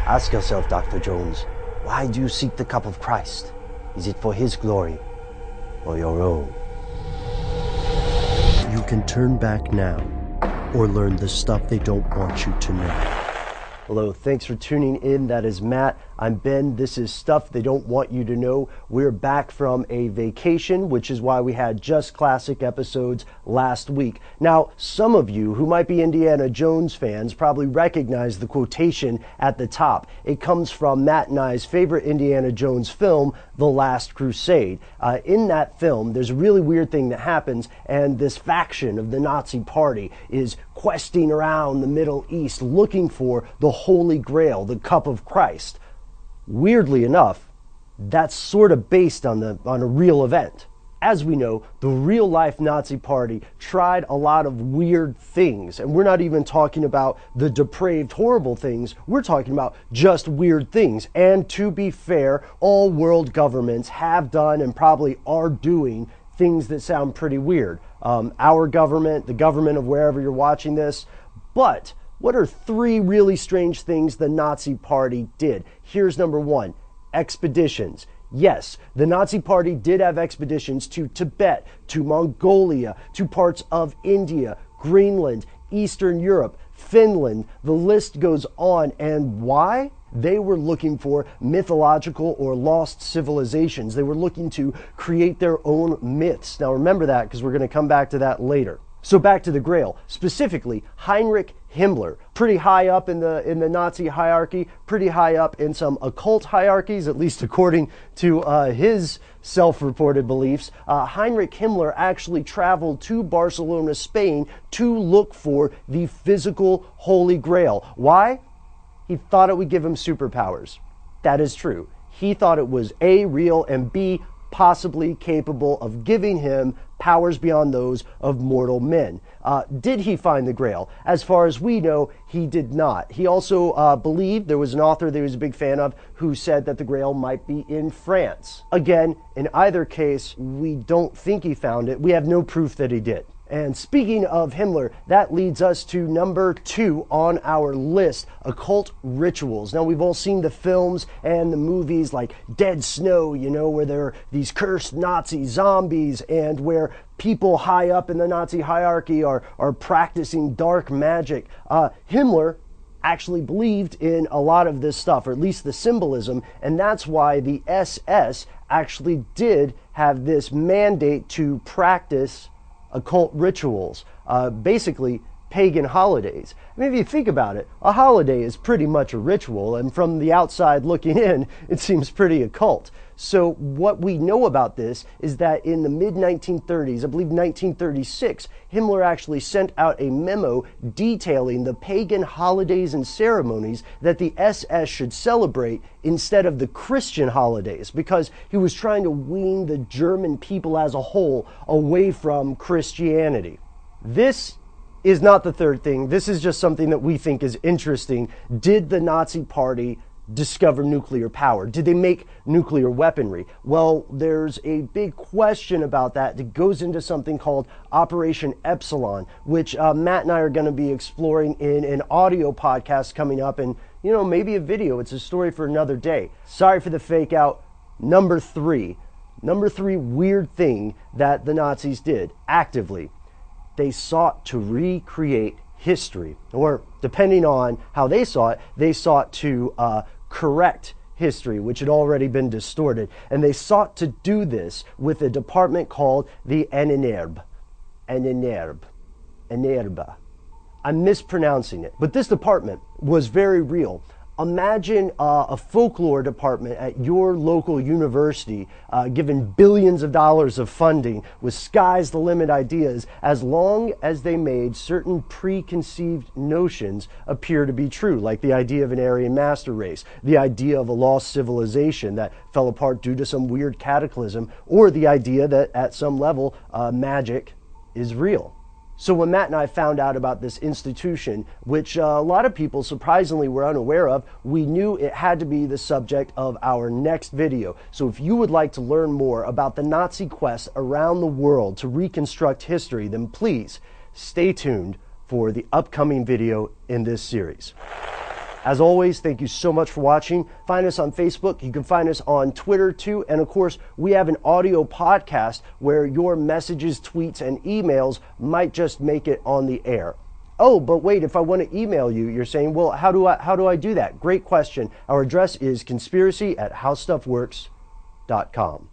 Ask yourself, Dr. Jones, why do you seek the cup of Christ? Is it for his glory or your own? You can turn back now or learn the stuff they don't want you to know. Hello, thanks for tuning in. That is Matt. I'm Ben. This is Stuff They Don't Want You to Know. We're back from a vacation, which is why we had just classic episodes last week. Now, some of you who might be Indiana Jones fans probably recognize the quotation at the top. It comes from Matt and I's favorite Indiana Jones film, The Last Crusade. In that film, there's a really weird thing that happens, and this faction of the Nazi Party is questing around the Middle East looking for the Holy Grail, the Cup of Christ. Weirdly enough, that's sort of based on a real event. As we know, the real-life Nazi Party tried a lot of weird things, and we're not even talking about the depraved, horrible things. We're talking about just weird things. And to be fair, all world governments have done and probably are doing things that sound pretty weird. Our government, the government of wherever you're watching this. But what are three really strange things the Nazi Party did? Here's number one: expeditions. Yes, the Nazi Party did have expeditions to Tibet, to Mongolia, to parts of India, Greenland, Eastern Europe, Finland. The list goes on. And why? They were looking for mythological or lost civilizations. They were looking to create their own myths. Now remember that, because we're going to come back to that later. So back to the Grail, specifically Heinrich Himmler, pretty high up in the Nazi hierarchy, pretty high up in some occult hierarchies, at least according to his self-reported beliefs. Heinrich Himmler actually traveled to Barcelona, Spain, to look for the physical Holy Grail. Why? He thought it would give him superpowers. That is true. He thought it was A, real, and B, possibly capable of giving him powers beyond those of mortal men. Did he find the Grail? As far as we know, he did not. He also believed, there was an author that he was a big fan of, who said that the Grail might be in France. Again, in either case, we don't think he found it. We have no proof that he did. And speaking of Himmler, that leads us to number 2 on our list: occult rituals. Now, we've all seen the films and the movies like Dead Snow, you know, where there are these cursed Nazi zombies and where people high up in the Nazi hierarchy are practicing dark magic. Himmler actually believed in a lot of this stuff, or at least the symbolism, and that's why the SS actually did have this mandate to practice occult rituals, basically pagan holidays. I mean, if you think about it, a holiday is pretty much a ritual, and from the outside looking in, it seems pretty occult. So what we know about this is that in the mid-1930s, I believe 1936, Himmler actually sent out a memo detailing the pagan holidays and ceremonies that the SS should celebrate instead of the Christian holidays, because he was trying to wean the German people as a whole away from Christianity. This is not the third thing. This is just something that we think is interesting. Did the Nazi Party discover nuclear power? Did they make nuclear weaponry? Well, there's a big question about that that goes into something called Operation Epsilon, which Matt and I are going to be exploring in an audio podcast coming up, and, you know, maybe a video. It's a story for another day. Sorry for the fake out. Number three weird thing that the Nazis did actively: they sought to recreate history, or depending on how they saw it, they sought to correct history, which had already been distorted. And they sought to do this with a department called the NNRB. I'm mispronouncing it, but this department was very real. Imagine a folklore department at your local university given billions of dollars of funding with sky's the limit ideas, as long as they made certain preconceived notions appear to be true, like the idea of an Aryan master race, the idea of a lost civilization that fell apart due to some weird cataclysm, or the idea that at some level magic is real. So when Matt and I found out about this institution, which a lot of people surprisingly were unaware of, we knew it had to be the subject of our next video. So if you would like to learn more about the Nazi quest around the world to reconstruct history, then please stay tuned for the upcoming video in this series. As always, thank you so much for watching. Find us on Facebook. You can find us on Twitter too. And of course, we have an audio podcast where your messages, tweets, and emails might just make it on the air. Oh, but wait, if I want to email you, you're saying, well, how do I do that? Great question. Our address is conspiracy@howstuffworks.com.